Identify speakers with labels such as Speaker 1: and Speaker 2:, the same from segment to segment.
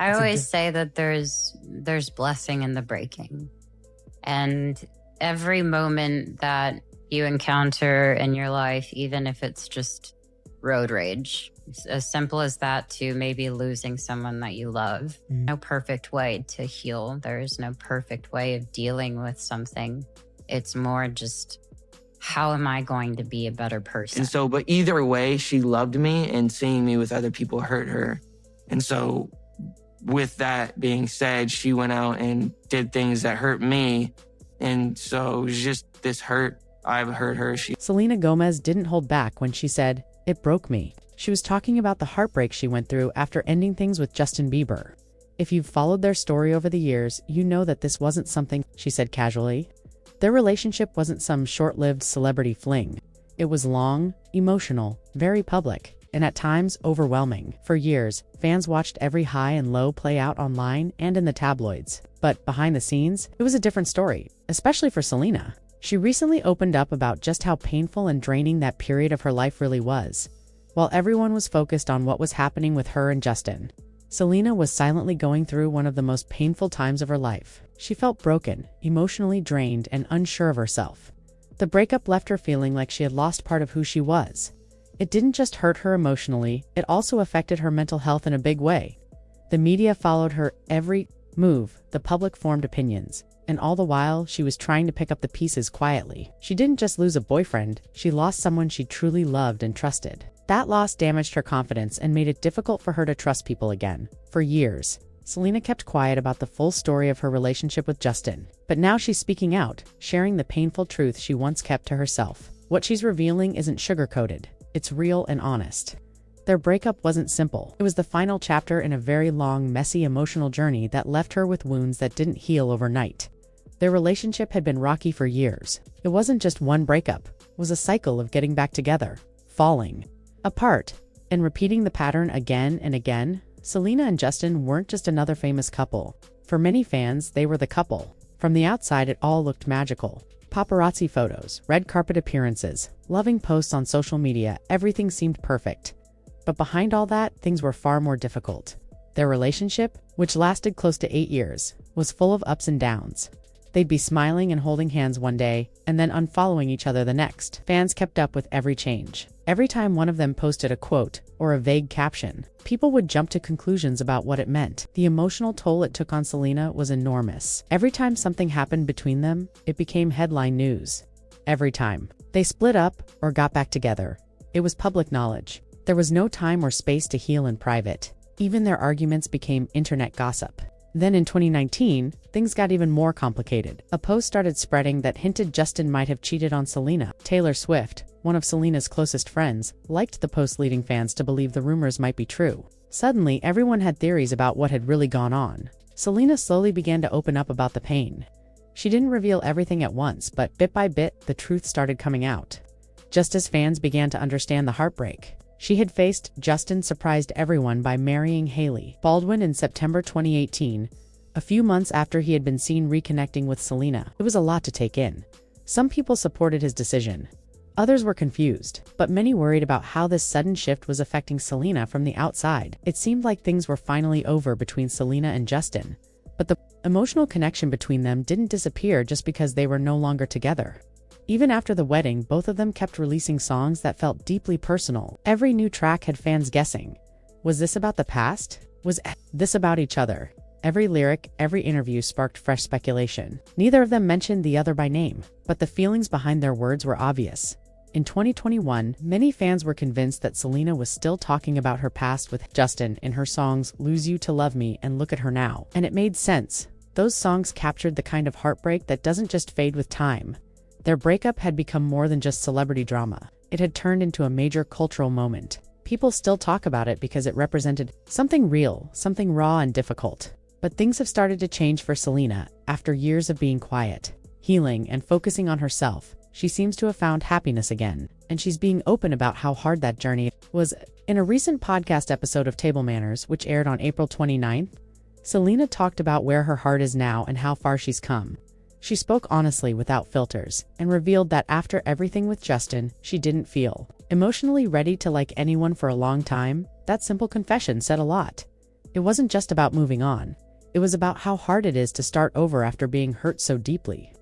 Speaker 1: I always say that there's blessing in the breaking. And every moment that you encounter in your life, even if it's just road rage, as simple as that, to maybe losing someone that you love. No perfect way to heal. There is no perfect way of dealing with something. It's more just, how am I going to be a better person?
Speaker 2: And so, but either way, she loved me, and seeing me with other people hurt her. And so with that being said, she went out and did things that hurt me. And so it was just this hurt. I've hurt her.
Speaker 3: Selena Gomez didn't hold back when she said, "It broke me." She was talking about the heartbreak she went through after ending things with Justin Bieber. If you've followed their story over the years, you know that this wasn't something she said casually. Their relationship wasn't some short-lived celebrity fling. It was long, emotional, very public, and at times overwhelming. For years, fans watched every high and low play out online and in the tabloids. But behind the scenes, it was a different story, especially for Selena. She recently opened up about just how painful and draining that period of her life really was. While everyone was focused on what was happening with her and Justin, Selena was silently going through one of the most painful times of her life. She felt broken, emotionally drained, and unsure of herself. The breakup left her feeling like she had lost part of who she was. It didn't just hurt her emotionally, it also affected her mental health in a big way. The media followed her every move, the public formed opinions, and all the while she was trying to pick up the pieces quietly. She didn't just lose a boyfriend, she lost someone she truly loved and trusted. That loss damaged her confidence and made it difficult for her to trust people again. For years, Selena kept quiet about the full story of her relationship with Justin. But now she's speaking out, sharing the painful truth she once kept to herself. What she's revealing isn't sugar-coated, it's real and honest. Their breakup wasn't simple. It was the final chapter in a very long, messy, emotional journey that left her with wounds that didn't heal overnight. Their relationship had been rocky for years. It wasn't just one breakup, it was a cycle of getting back together, falling apart, and repeating the pattern again and again. Selena and Justin weren't just another famous couple. For many fans, they were the couple. From the outside, it all looked magical. Paparazzi photos, red carpet appearances, loving posts on social media, everything seemed perfect. But behind all that, things were far more difficult. Their relationship, which lasted close to 8 years, was full of ups and downs. They'd be smiling and holding hands one day, and then unfollowing each other the next. Fans kept up with every change. Every time one of them posted a quote or a vague caption, people would jump to conclusions about what it meant. The emotional toll it took on Selena was enormous. Every time something happened between them, it became headline news. Every time they split up or got back together, it was public knowledge. There was no time or space to heal in private. Even their arguments became internet gossip. Then in 2019, things got even more complicated. A post started spreading that hinted Justin might have cheated on Selena. Taylor Swift, one of Selena's closest friends, liked the post, leading fans to believe the rumors might be true. Suddenly, everyone had theories about what had really gone on. Selena slowly began to open up about the pain. She didn't reveal everything at once, but bit by bit, the truth started coming out. Just as fans began to understand the heartbreak she had faced, Justin surprised everyone by marrying Hailey Baldwin in September 2018, a few months after he had been seen reconnecting with Selena. It was a lot to take in. Some people supported his decision. Others were confused, but many worried about how this sudden shift was affecting Selena from the outside. It seemed like things were finally over between Selena and Justin, but the emotional connection between them didn't disappear just because they were no longer together. Even after the wedding, both of them kept releasing songs that felt deeply personal. Every new track had fans guessing. Was this about the past? Was this about each other? Every lyric, every interview sparked fresh speculation. Neither of them mentioned the other by name, but the feelings behind their words were obvious. In 2021, many fans were convinced that Selena was still talking about her past with Justin in her songs Lose You to Love Me and Look at Her Now. And it made sense. Those songs captured the kind of heartbreak that doesn't just fade with time. Their breakup had become more than just celebrity drama. It had turned into a major cultural moment. People still talk about it because it represented something real, something raw and difficult. But things have started to change for Selena. After years of being quiet, healing, and focusing on herself, she seems to have found happiness again. And she's being open about how hard that journey was. In a recent podcast episode of Table Manners, which aired on April 29th, Selena talked about where her heart is now and how far she's come. She spoke honestly without filters, and revealed that after everything with Justin, she didn't feel emotionally ready to like anyone for a long time. That simple confession said a lot. It wasn't just about moving on. It was about how hard it is to start over after being hurt so deeply.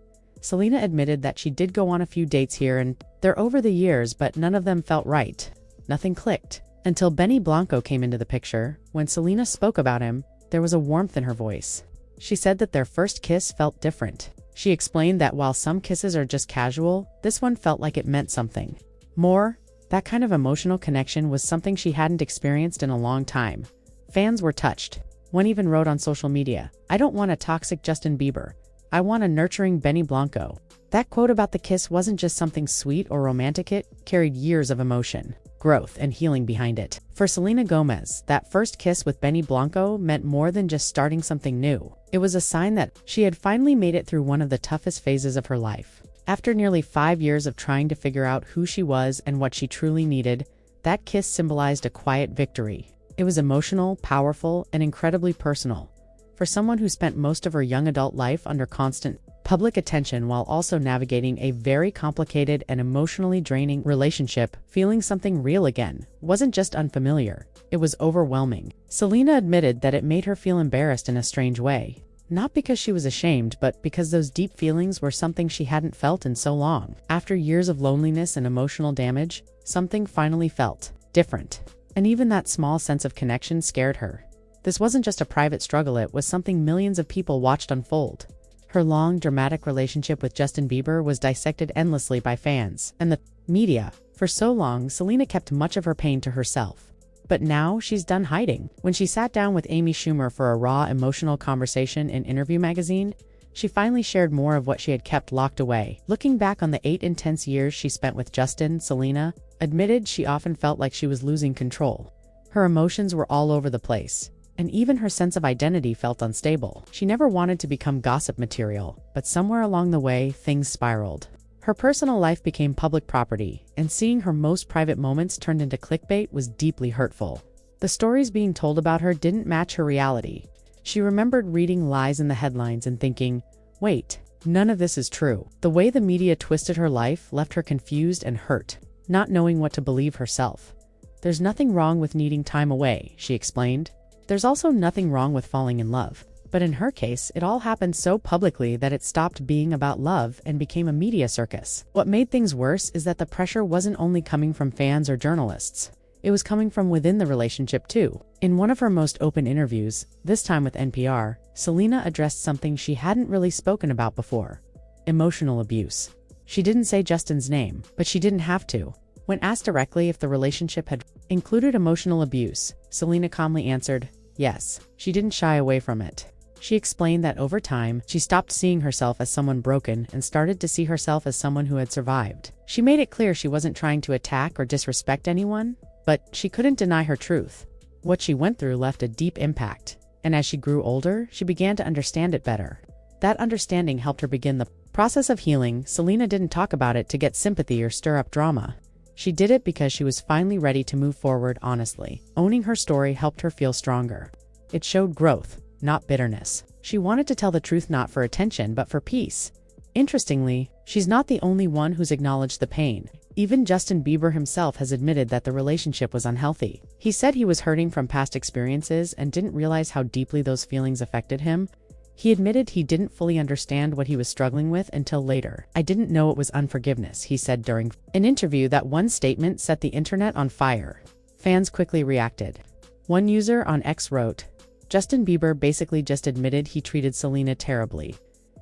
Speaker 3: Selena admitted that she did go on a few dates here and there over the years, but none of them felt right. Nothing clicked. Until Benny Blanco came into the picture. When Selena spoke about him, there was a warmth in her voice. She said that their first kiss felt different. She explained that while some kisses are just casual, this one felt like it meant something more. That kind of emotional connection was something she hadn't experienced in a long time. Fans were touched. One even wrote on social media, "I don't want a toxic Justin Bieber. I want a nurturing Benny Blanco." That quote about the kiss wasn't just something sweet or romantic, it carried years of emotion, growth, and healing behind it. For Selena Gomez, that first kiss with Benny Blanco meant more than just starting something new. It was a sign that she had finally made it through one of the toughest phases of her life. After nearly 5 years of trying to figure out who she was and what she truly needed, that kiss symbolized a quiet victory. It was emotional, powerful, and incredibly personal. For someone who spent most of her young adult life under constant public attention while also navigating a very complicated and emotionally draining relationship, feeling something real again wasn't just unfamiliar, it was overwhelming. Selena admitted that it made her feel embarrassed in a strange way. Not because she was ashamed, but because those deep feelings were something she hadn't felt in so long. After years of loneliness and emotional damage, something finally felt different. And even that small sense of connection scared her. This wasn't just a private struggle, it was something millions of people watched unfold. Her long, dramatic relationship with Justin Bieber was dissected endlessly by fans and the media. For so long, Selena kept much of her pain to herself. But now she's done hiding. When she sat down with Amy Schumer for a raw, emotional conversation in Interview magazine, she finally shared more of what she had kept locked away. Looking back on the 8 intense years she spent with Justin, Selena admitted she often felt like she was losing control. Her emotions were all over the place, and even her sense of identity felt unstable. She never wanted to become gossip material, but somewhere along the way, things spiraled. Her personal life became public property, and seeing her most private moments turned into clickbait was deeply hurtful. The stories being told about her didn't match her reality. She remembered reading lies in the headlines and thinking, wait, none of this is true. The way the media twisted her life left her confused and hurt, not knowing what to believe herself. "There's nothing wrong with needing time away," she explained. "There's also nothing wrong with falling in love." But in her case, it all happened so publicly that it stopped being about love and became a media circus. What made things worse is that the pressure wasn't only coming from fans or journalists. It was coming from within the relationship too. In one of her most open interviews, this time with NPR, Selena addressed something she hadn't really spoken about before: emotional abuse. She didn't say Justin's name, but she didn't have to. When asked directly if the relationship had included emotional abuse, Selena calmly answered, yes. She didn't shy away from it. She explained that over time, she stopped seeing herself as someone broken and started to see herself as someone who had survived. She made it clear she wasn't trying to attack or disrespect anyone, but she couldn't deny her truth. What she went through left a deep impact, and as she grew older, she began to understand it better. That understanding helped her begin the process of healing. Selena didn't talk about it to get sympathy or stir up drama. She did it because she was finally ready to move forward honestly. Owning her story helped her feel stronger. It showed growth, not bitterness. She wanted to tell the truth not for attention but for peace. Interestingly, she's not the only one who's acknowledged the pain. Even Justin Bieber himself has admitted that the relationship was unhealthy. He said he was hurting from past experiences and didn't realize how deeply those feelings affected him. He admitted he didn't fully understand what he was struggling with until later. "I didn't know it was unforgiveness," he said during an interview. That one statement set the internet on fire. Fans quickly reacted. One user on X wrote, "Justin Bieber basically just admitted he treated Selena terribly.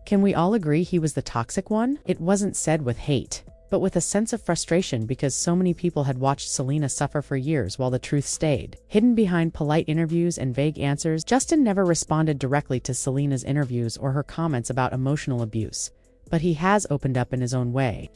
Speaker 3: Can we all agree he was the toxic one?" It wasn't said with hate, but with a sense of frustration because so many people had watched Selena suffer for years while the truth stayed hidden behind polite interviews and vague answers. Justin never responded directly to Selena's interviews or her comments about emotional abuse, but he has opened up in his own way.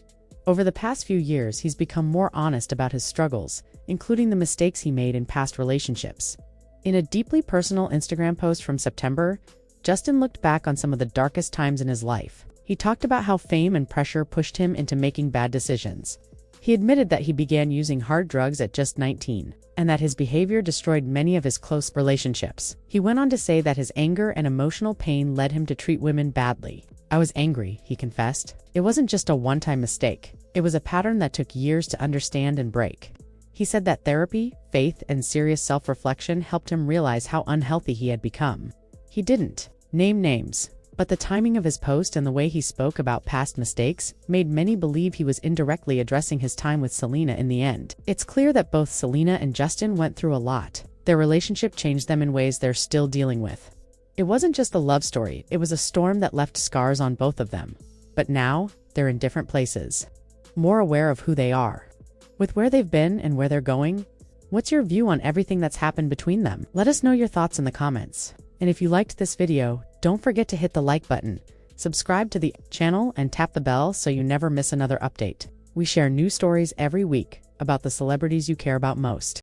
Speaker 3: Over the past few years, he's become more honest about his struggles, including the mistakes he made in past relationships. In a deeply personal Instagram post from September, Justin looked back on some of the darkest times in his life. He talked about how fame and pressure pushed him into making bad decisions. He admitted that he began using hard drugs at just 19, and that his behavior destroyed many of his close relationships. He went on to say that his anger and emotional pain led him to treat women badly. "I was angry," he confessed. "It wasn't just a one-time mistake. It was a pattern that took years to understand and break." He said that therapy, faith and serious self-reflection helped him realize how unhealthy he had become. He didn't name names, but the timing of his post and the way he spoke about past mistakes made many believe he was indirectly addressing his time with Selena in the end. It's clear that both Selena and Justin went through a lot. Their relationship changed them in ways they're still dealing with. It wasn't just a love story, it was a storm that left scars on both of them. But now, they're in different places, more aware of who they are. With where they've been and where they're going, what's your view on everything that's happened between them? Let us know your thoughts in the comments. And if you liked this video, don't forget to hit the like button, subscribe to the channel, and tap the bell so you never miss another update. We share new stories every week about the celebrities you care about most.